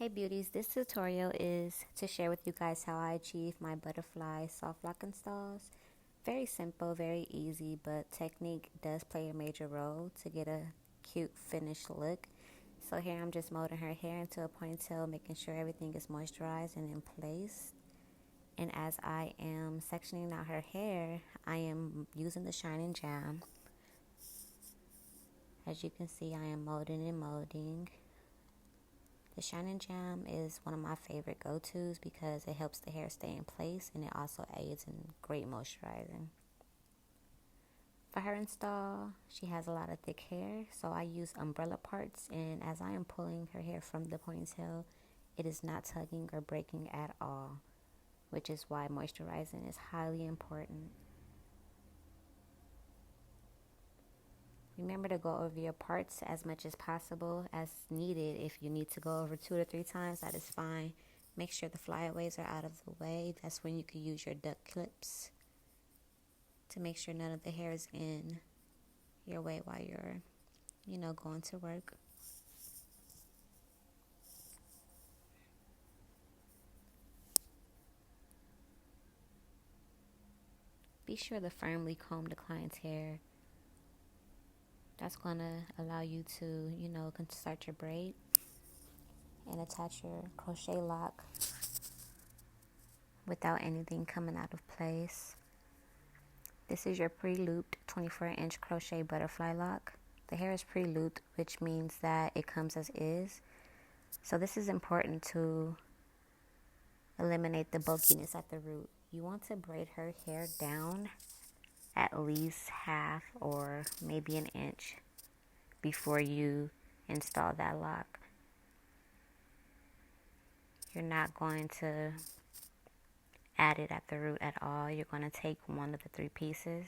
Hey beauties, this tutorial is to share with you guys how I achieve my butterfly soft lock installs. Very simple, very easy, but technique does play a major role to get a cute finished look. So here I'm just molding her hair into a ponytail, making sure everything is moisturized and in place. And as I am sectioning out her hair, I am using the Shining Jam. As you can see, I am molding and molding. The Shining Jam is one of my favorite go-tos because it helps the hair stay in place and it also aids in great moisturizing. For her install, she has a lot of thick hair, so I use umbrella parts, and as I am pulling her hair from the ponytail, it is not tugging or breaking at all, which is why moisturizing is highly important. Remember to go over your parts as much as possible as needed. If you need to go over 2 to 3 times, that is fine. Make sure the flyaways are out of the way. That's when you can use your duck clips to make sure none of the hair is in your way while you're, going to work. Be sure to firmly comb the client's hair. That's going to allow you to, start your braid and attach your crochet lock without anything coming out of place. This is your pre-looped 24-inch crochet butterfly lock. The hair is pre-looped, which means that it comes as is. So this is important to eliminate the bulkiness at the root. You want to braid her hair down at least half or maybe an inch before you install that lock. You're not going to add it at the root at all. You're going to take one of the 3 pieces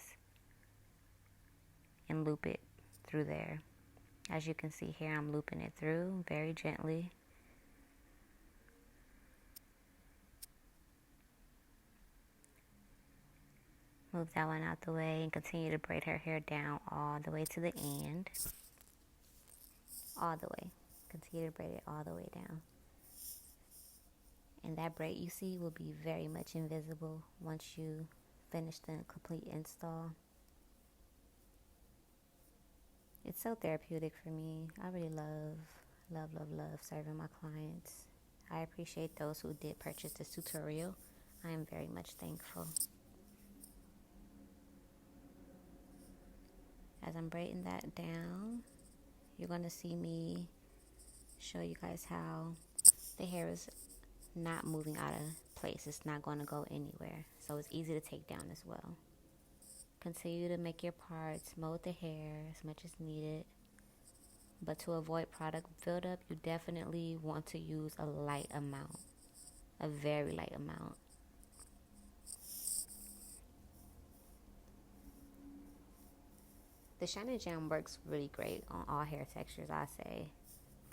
and loop it through there. As you can see here, I'm looping it through very gently. Move that one out the way and continue to braid her hair down all the way to the end. All the way. Continue to braid it all the way down. And that braid you see will be very much invisible once you finish the complete install. It's so therapeutic for me. I really love serving my clients. I appreciate those who did purchase this tutorial. I am very much thankful. As I'm braiding that down, you're going to see me show you guys how the hair is not moving out of place. It's not going to go anywhere. So it's easy to take down as well. Continue to make your parts, mold the hair as much as needed. But to avoid product buildup, you definitely want to use a light amount. A very light amount. The Shining Jam works really great on all hair textures, I say.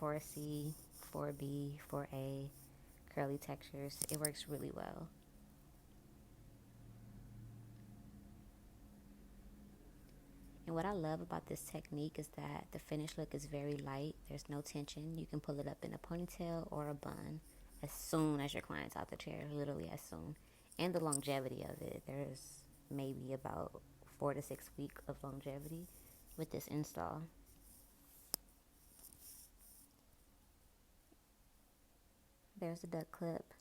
4C, 4B, 4A, curly textures. It works really well. And what I love about this technique is that the finished look is very light. There's no tension. You can pull it up in a ponytail or a bun as soon as your client's out the chair, literally as soon. And the longevity of it. There's maybe about 4 to 6 weeks of longevity with this install. There's the duck clip.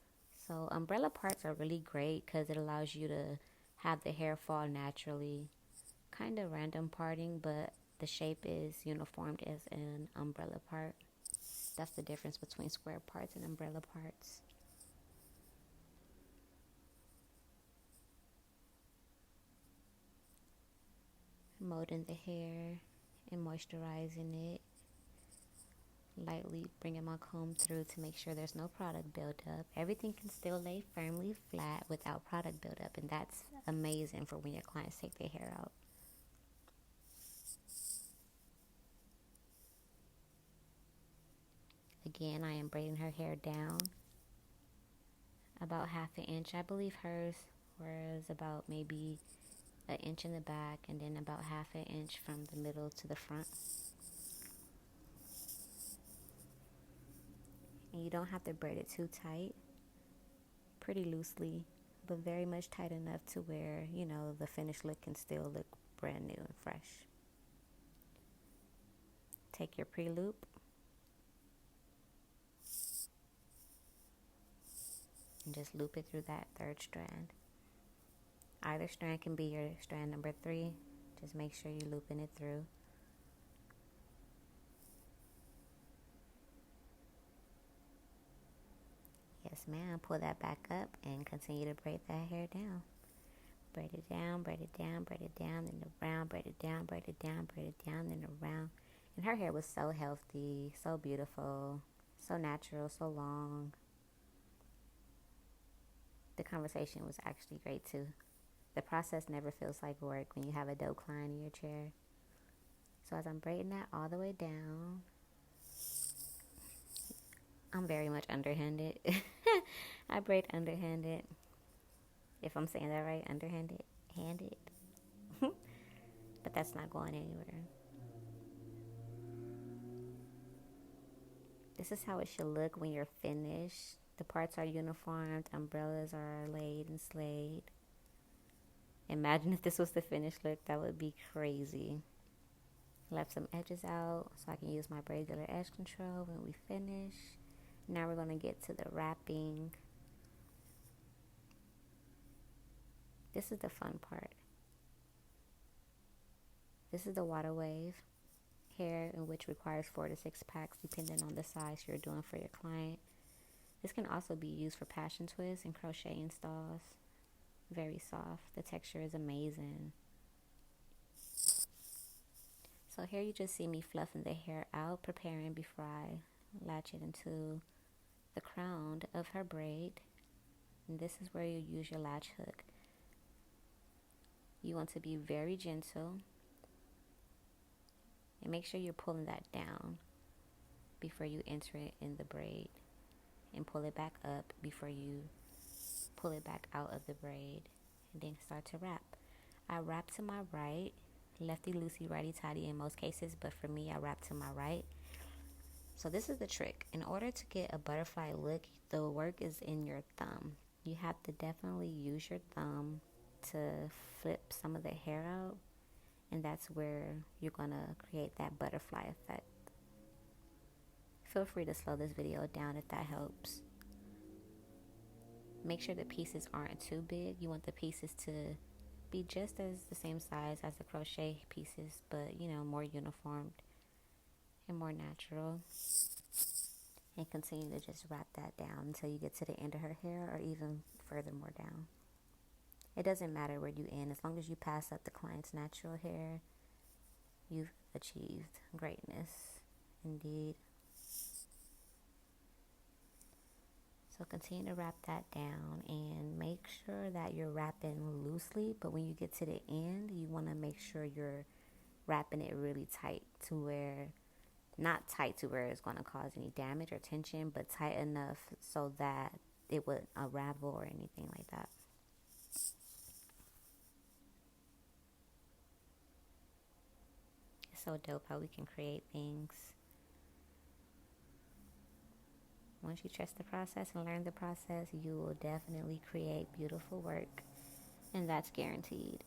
So umbrella parts are really great because it allows you to have the hair fall naturally. Kind of random parting, but the shape is uniformed as an umbrella part. That's the difference between square parts and umbrella parts. Molding the hair and moisturizing it. Lightly bringing my comb through to make sure there's no product buildup. Everything can still lay firmly flat without product buildup, and that's amazing for when your clients take their hair out. Again, I am braiding her hair down about half an inch. I believe hers was about maybe an inch in the back and then about half an inch from the middle to the front. And you don't have to braid it too tight, pretty loosely, but very much tight enough to where, you know, the finished look can still look brand new and fresh. Take your pre-loop and just loop it through that third strand. Either strand can be your strand number 3. Just make sure you're looping it through. Yes, ma'am. Pull that back up and continue to braid that hair down. Braid it down, braid it down, braid it down, then around, braid it down, braid it down, braid it down, then around. And her hair was so healthy, so beautiful, so natural, so long. The conversation was actually great too. The process never feels like work when you have a dope client in your chair. So as I'm braiding that all the way down, I'm very much underhanded. I braid underhanded. If I'm saying that right, underhanded, handed. But that's not going anywhere. This is how it should look when you're finished. The parts are uniformed, umbrellas are laid and slayed. Imagine if this was the finished look, that would be crazy. Left some edges out so I can use my braidular edge control when we finish. Now we're going to get to the wrapping. This is the fun part. This is the water wave hair, in which requires 4 to 6 packs depending on the size you're doing for your client. This can also be used for passion twists and crochet installs. Very soft. The texture is amazing. So here you just see me fluffing the hair out, preparing before I latch it into the crown of her braid. And this is where you use your latch hook. You want to be very gentle and make sure you're pulling that down before you enter it in the braid, and pull it back up before you pull it back out of the braid, and then start to wrap. I wrap to my right, lefty loosey, righty tighty in most cases, but for me I wrap to my right. So this is the trick. In order to get a butterfly look, the work is in your thumb. You have to definitely use your thumb to flip some of the hair out, and that's where you're gonna create that butterfly effect. Feel free to slow this video down if that helps. Make sure the pieces aren't too big. You want the pieces to be just as the same size as the crochet pieces, but you know, more uniformed and more natural. And continue to just wrap that down until you get to the end of her hair, or even further more down. It doesn't matter where you end. As long as you pass up the client's natural hair, you've achieved greatness indeed. So continue to wrap that down and make sure that you're wrapping loosely, but when you get to the end, you want to make sure you're wrapping it really tight, to where, not tight to where it's going to cause any damage or tension, but tight enough so that it would unravel or anything like that. It's so dope how we can create things. Once you trust the process and learn the process, you will definitely create beautiful work, and that's guaranteed.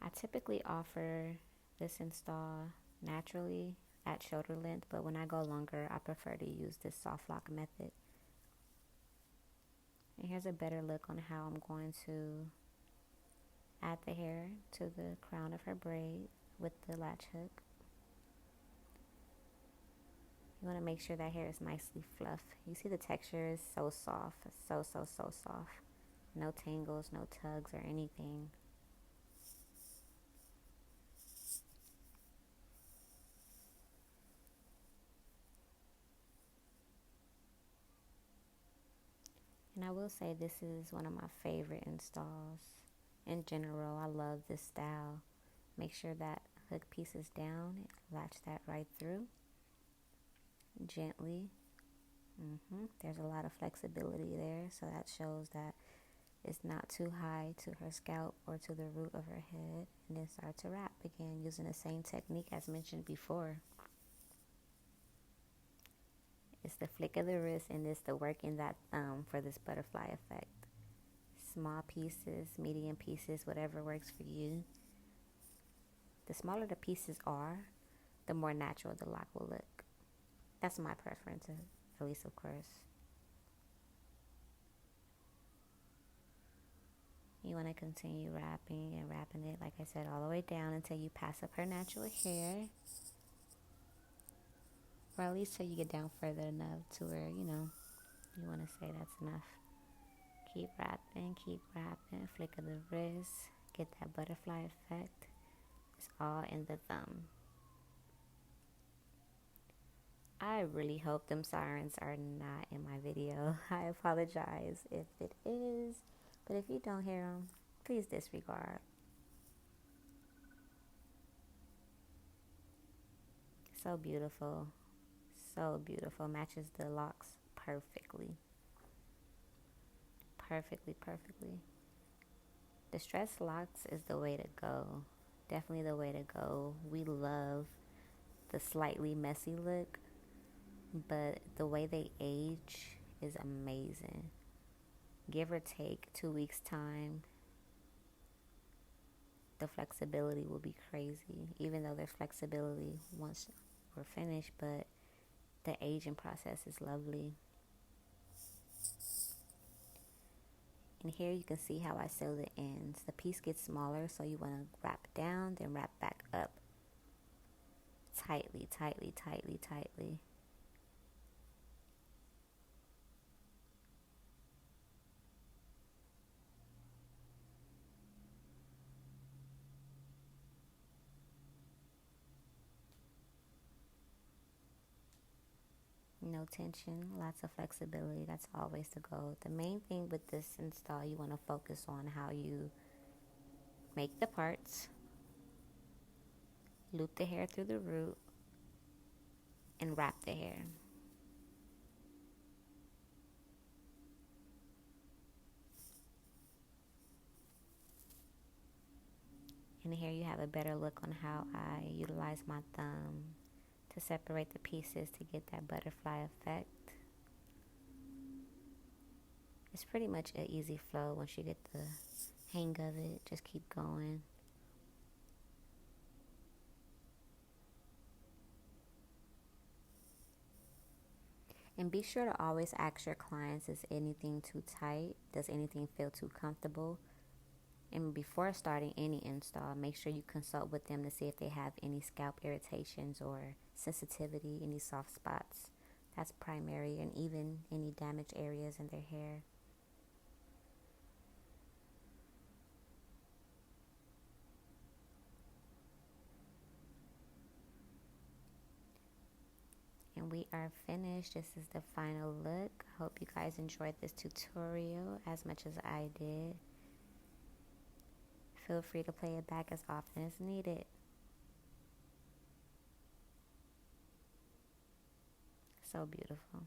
I typically offer this install naturally at shoulder length, but when I go longer, I prefer to use this soft lock method. And here's a better look on how I'm going to add the hair to the crown of her braid with the latch hook. You want to make sure that hair is nicely fluffed. You see the texture is so soft, so soft. No tangles, no tugs or anything. And I will say this is one of my favorite installs. In general, I love this style. Make sure that hook piece is down, latch that right through. Gently. There's a lot of flexibility there, so that shows that It's not too high to her scalp or to the root of her head. And then start to wrap again using the same technique as mentioned before. It's the flick of the wrist and it's the working that thumb for this butterfly effect. Small pieces, medium pieces, whatever works for you. The smaller the pieces are, the more natural the lock will look. That's my preference, at least, of course. You want to continue wrapping and wrapping it, like I said, all the way down until you pass up her natural hair. Or at least till you get down further enough to where, you want to say that's enough. Keep wrapping, flick of the wrist, get that butterfly effect. It's all in the thumb. I really hope them sirens are not in my video. I apologize if it is, but if you don't hear them, please disregard. So beautiful. So beautiful. Matches the locks perfectly. Perfectly. The stress locks is the way to go. Definitely the way to go. We love the slightly messy look, but the way they age is amazing. Give or take 2 weeks time, the flexibility will be crazy, even though there's flexibility once we're finished, but the aging process is lovely. And here you can see how I sew the ends. The piece gets smaller, so you want to wrap down, then wrap back up. Tightly. No tension, lots of flexibility. That's always the goal. The main thing with this install, you want to focus on how you make the parts, loop the hair through the root, and wrap the hair. And here you have a better look on how I utilize my thumb to separate the pieces to get that butterfly effect. It's pretty much an easy flow once you get the hang of it. Just keep going. And be sure to always ask your clients, is anything too tight? Does anything feel too comfortable? And before starting any install, make sure you consult with them to see if they have any scalp irritations or sensitivity, any soft spots. That's primary, and even any damaged areas in their hair. And we are finished. This is the final look. I hope you guys enjoyed this tutorial as much as I did. Feel free to play it back as often as needed. So beautiful.